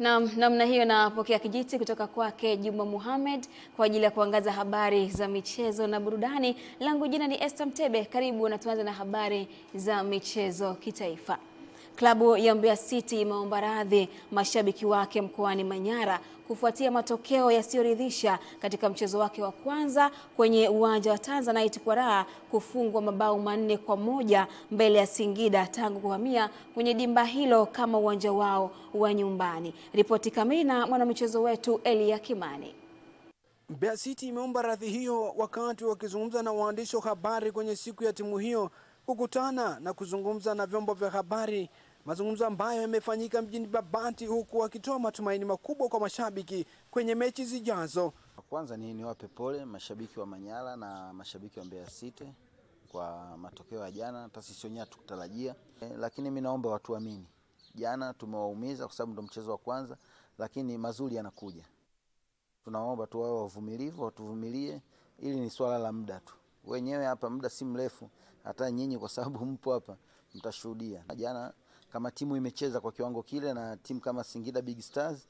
Namna hiyo napokea kijiti kutoka kwake Juma Mohamed kwa ajili ya kuangaza habari za michezo na burudani. Langu jina ni Esther Mtebe. Karibu na tuanze na habari za michezo kitaifa. Klabu ya Mbeya City imeomba radhi mashabiki wake mkoani Manyara kufuatia matokeo yasiyoridhisha katika mchezo wake wa kwanza kwenye uwanja wa Tanzanite kwa Raha kufungwa mabao 4-1 mbele ya Singida tangu kuhamia kwenye dimba hilo kama uwanja wao wa nyumbani. Ripoti kamili na mwanamichezo wetu Elia Kimani. Mbeya City imeomba radhi hiyo wakati wakizungumza na waandishi wa habari kwenye siku ya timu hiyo kukutana na kuzungumza na vyombo vya habari, mazungumzo ambayo yamefanyika mjini Babati, huku wakitoa matumaini makubwa kwa mashabiki kwenye mechi zijazo. Kwanza niwape pole mashabiki wa Manyara na mashabiki wa Mbeya City kwa matokeo ya jana, hata sisi wenyewe hatukutarajia, lakini mimi naomba watu amini. Jana tumewaumiza kwa sababu ndo mchezo wa kwanza, lakini mazuri yanakuja. Tunaomba tu wao wavumilivu, watuvumilie, ili ni swala la muda tu. Wenyewe hapa muda si mrefu, hata nyinyi kwa sababu mpo hapa mtashuhudia. Jana kama timu imecheza kwa kiwango kile na timu kama Singida Big Stars,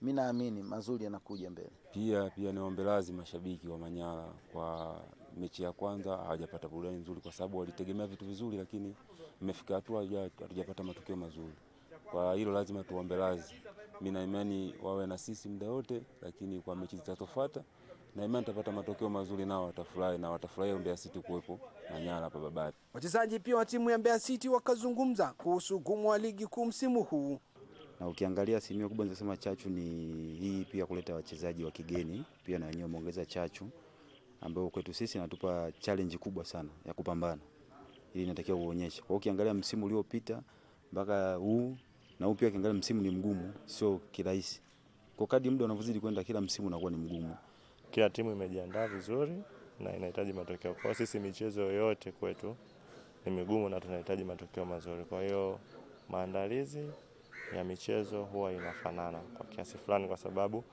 mimi naamini mazuri yanakuja mbele. Pia niombe radhi mashabiki wa Manyara kwa mechi ya kwanza hawajapata burudani nzuri kwa sababu walitegemea vitu vizuri, lakini imefika hatua hatujapata matokeo mazuri. Kwa hilo lazima tuombe radhi. Mimi na imani wawe na sisi muda wote, lakini kwa mechi zitazofuata na imani tutapata matokeo mazuri, nao watafurahi na watafurahia Mbeya City kuwepo Manyara hapa Babati. Wachezaji pia wa timu ya Mbeya City wakazungumza kuhusu ugumu wa ligi kuu msimu huu. Na ukiangalia asilimia kubwa ninasema chachu ni hii, pia kuleta wachezaji wa kigeni pia na wenyewe wameongeza chachu ambayo kwetu sisi inatupa challenge kubwa sana ya kupambana. Ili inatakiwa kuonyesha. Kwa hiyo ukiangalia msimu uliopita mpaka huu na huu pia ukiangalia msimu ni mgumu, sio kirahisi. Kwa kadri muda unavyozidi kwenda kila msimu unakuwa ni mgumu. Kila timu imejiandaa vizuri na inahitaji matokeo. Kwa sisi michezo yote kwetu ni migumu na tunahitaji matokeo mazuri. Kwa hiyo maandalizi ya michezo huwa inafanana kwa kiasi fulani kwa sababu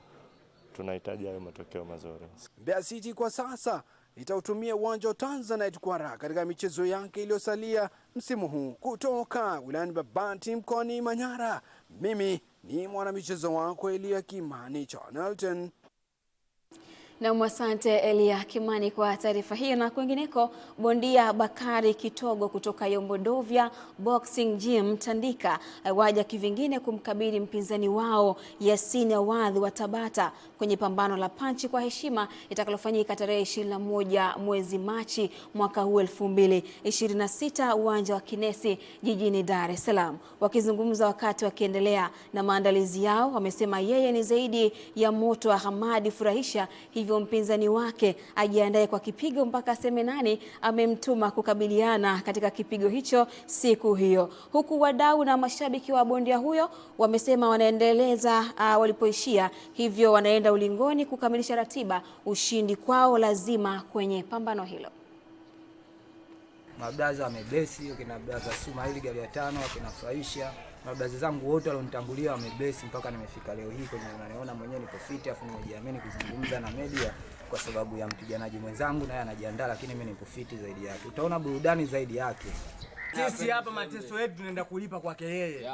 tunahitaji hayo matokeo mazuri. Mbeya City kwa sasa itautumia uwanja wa Tanzanite kwa Raha katika michezo yake iliyosalia msimu huu. Kutoka wilayani Babati mkoani Manyara, mimi ni mwanamichezo wako Elia Kimani, Channel 10. Na asante Elia Kimani kwa taarifa hiyo. Na kwingineko, bondia Bakari Kitogo kutoka Yombodovia Boxing Gym Tandika waja kivingine kumkabili mpinzani wao Yasini Awadhi wa Tabata kwenye pambano la panchi kwa heshima itakalofanyika tarehe 21 mwezi Machi mwaka huu 2026 uwanja wa Kinesi jijini Dar es Salaam. Wakizungumza wakati wakiendelea na maandalizi yao, wamesema yeye ni zaidi ya moto wa Hamadi Furahisha, hivyo mpinzani wake ajiandae kwa kipigo mpaka aseme nani amemtuma kukabiliana katika kipigo hicho siku hiyo. Huku wadau na mashabiki wa bondia huyo wamesema wanaendeleza walipoishia, hivyo wanaenda ulingoni kukamilisha ratiba. Ushindi kwao lazima kwenye pambano hilo. Mablaza wameblesi, kina Blaza Suma hili gari ya 5 wakinafurahisha. Mablaza zangu wote walionitangulia wameblesi mpaka nimefika leo hii kwenye naona mwenyewe niko fit, afu nimejiamini kuzungumza na media kwa sababu ya mpiganaji mwenzangu naye anajiandaa, lakini mimi nipo fit zaidi yake. Utaona burudani zaidi yake. Sisi hapa mateso yetu tunaenda kulipa kwake yeye.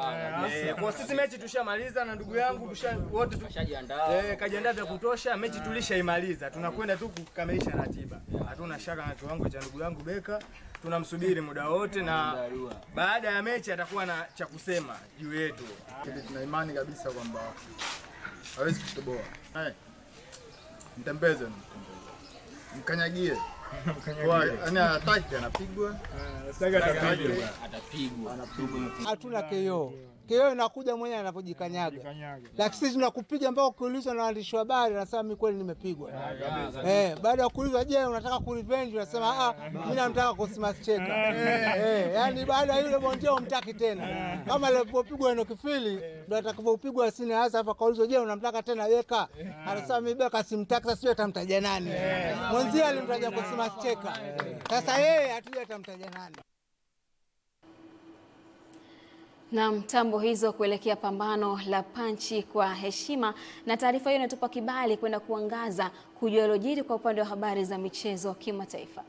Kwa sisi mechi tushamaliza na ndugu yangu wote tushajiandaa. Kajiandaa vya kutosha, mechi tulishaimaliza. Tunakwenda tu kukamilisha ratiba. Hatuna shaka na kiwango cha ndugu yangu Beka. Tunamsubiri muda wote na baada ya mechi atakuwa na cha kusema juu yetu. Tuna imani kabisa kwamba hawezi kutoboa. Mtembeze, mkanyagie. Yaani ataki anapigwa. Atapigwa. Hatuna KO. KO inakuja mwenyewe anapojikanyaga. Lakini sisi tunakupiga mpaka kuulizwa na waandishi wa habari nasema mimi kweli nimepigwa. Baada ya kuulizwa je, unataka kurevenge unasema mimi nataka kusmash cheka. Yaani baada ya yule bondia umtaki tena. Kama alipopigwa eno kifili ndio atakapopigwa Yasini hasa hapa kaulizwa je, unamtaka tena Beka? Anasema mimi Beka simtaki, sasa sio atamtaja nani. Mwenzie alimtaja kusmash cheka. Sasa yeye hatujui atamtaja nani. Na mtambo hizo kuelekea pambano la panchi kwa heshima. Na taarifa hiyo inatupa kibali kwenda kuangaza kujua yaliyojiri kwa upande wa habari za michezo kimataifa.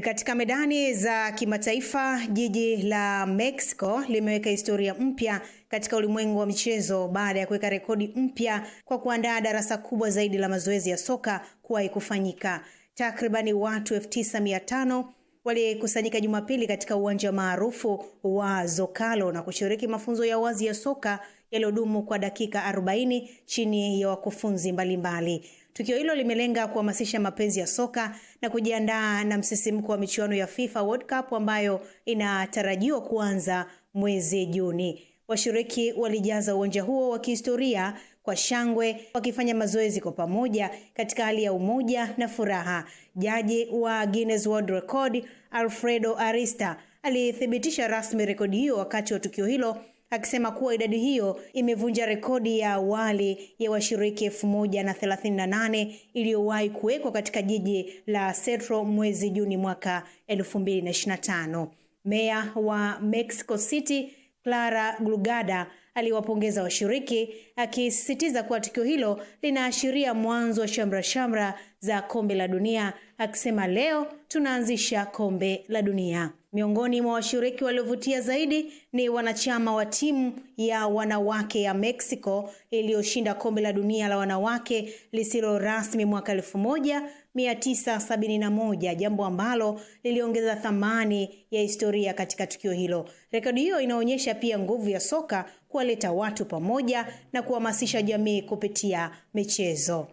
Katika medani za kimataifa, jiji la Mexico limeweka historia mpya katika ulimwengu wa michezo baada ya kuweka rekodi mpya kwa kuandaa darasa kubwa zaidi la mazoezi ya soka kuwahi kufanyika. Takribani watu 9500 walikusanyika Jumapili katika uwanja maarufu wa Zocalo na kushiriki mafunzo ya wazi ya soka yaliyodumu kwa dakika 40 chini ya wakufunzi mbalimbali. Tukio hilo limelenga kuhamasisha mapenzi ya soka na kujiandaa na msisimko wa michuano ya FIFA World Cup ambayo inatarajiwa kuanza mwezi Juni. Washiriki walijaza uwanja huo wa kihistoria kwa shangwe, wakifanya mazoezi kwa pamoja katika hali ya umoja na furaha. Jaji wa Guinness World Record Alfredo Arista alithibitisha rasmi rekodi hiyo wakati wa tukio hilo, akisema kuwa idadi hiyo imevunja rekodi ya awali ya washiriki 1038 iliyowahi kuwekwa katika jiji la Centro mwezi Juni mwaka 2025. Meya wa Mexico City Clara Glugada aliwapongeza washiriki, akisisitiza kuwa tukio hilo linaashiria mwanzo wa shamra za kombe la dunia, akisema leo tunaanzisha kombe la dunia. Miongoni mwa washiriki waliovutia zaidi ni wanachama wa timu ya wanawake ya Mexico iliyoshinda kombe la dunia la wanawake lisilo rasmi mwaka 1971, jambo ambalo liliongeza thamani ya historia katika tukio hilo. Rekodi hiyo inaonyesha pia nguvu ya soka kuwaleta watu pamoja na kuhamasisha jamii kupitia michezo.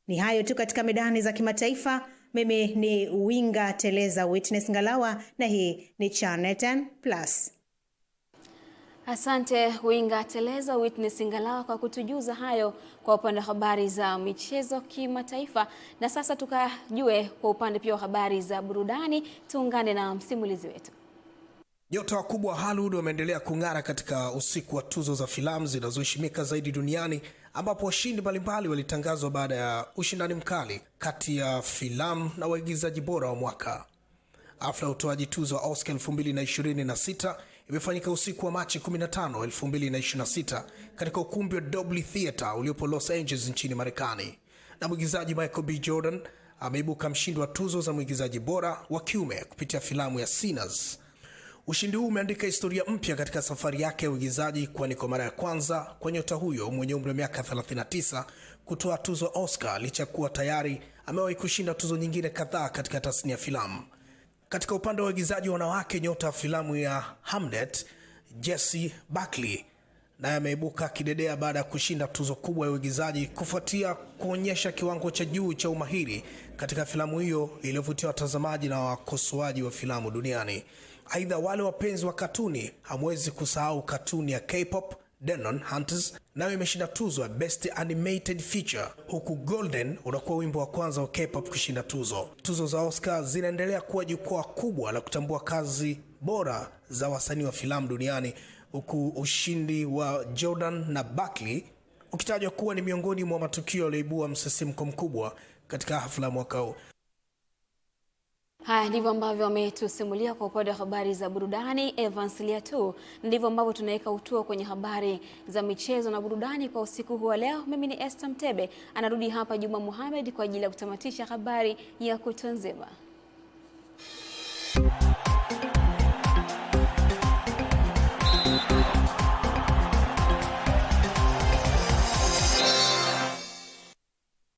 Ni hayo tu katika medani za kimataifa. Mimi ni Winga Teleza Witness Ngalawa na hii ni Channel 10+. Asante Winga Teleza Witness Ngalawa kwa kutujuza hayo kwa upande wa habari za michezo kimataifa. Na sasa tukajue kwa upande pia wa habari za burudani, tuungane na msimulizi wetu. Nyota wakubwa wa Hollywood wameendelea kung'ara katika usiku wa tuzo za filamu zinazoheshimika zaidi duniani, ambapo washindi mbalimbali walitangazwa baada ya ushindani mkali kati ya filamu na waigizaji bora wa mwaka. Hafla ya utoaji tuzo wa Oscar 2026 imefanyika usiku wa Machi 15, 2026 katika ukumbi wa Dolby Theatre uliopo Los Angeles nchini Marekani. Na mwigizaji Michael B. Jordan ameibuka mshindi wa tuzo za mwigizaji bora wa kiume kupitia filamu ya Sinners. Ushindi huu umeandika historia mpya katika safari yake ya uigizaji, kwani kwa mara ya kwanza kwa nyota huyo mwenye umri wa miaka 39 kutoa tuzo Oscar, licha kuwa tayari amewahi kushinda tuzo nyingine kadhaa katika tasnia ya filamu. Katika upande wa uigizaji wanawake, nyota wa filamu ya Hamnet Jessie Buckley naye ameibuka kidedea baada ya kushinda tuzo kubwa ya uigizaji kufuatia kuonyesha kiwango cha juu cha umahiri katika filamu hiyo iliyovutia watazamaji na wakosoaji wa filamu duniani. Aidha, wale wapenzi wa katuni hamwezi kusahau katuni ya K-pop Demon Hunters, nayo imeshinda tuzo ya Best Animated Feature, huku Golden unakuwa wimbo wa kwanza wa K-pop kushinda tuzo. Tuzo za Oscar zinaendelea kuwa jukwaa kubwa la kutambua kazi bora za wasanii wa filamu duniani, huku ushindi wa Jordan na Buckley ukitajwa kuwa ni miongoni mwa matukio yaliyoibua msisimko mkubwa katika hafla mwaka huu. Haya ndivyo ambavyo wametusimulia kwa upande wa habari za burudani Evans Liatu. Ndivyo ambavyo tunaweka utuo kwenye habari za michezo na burudani kwa usiku huu wa leo. Mimi ni Esther Mtebe, anarudi hapa Juma Mohamed kwa ajili ya kutamatisha habari ya kutwa nzima.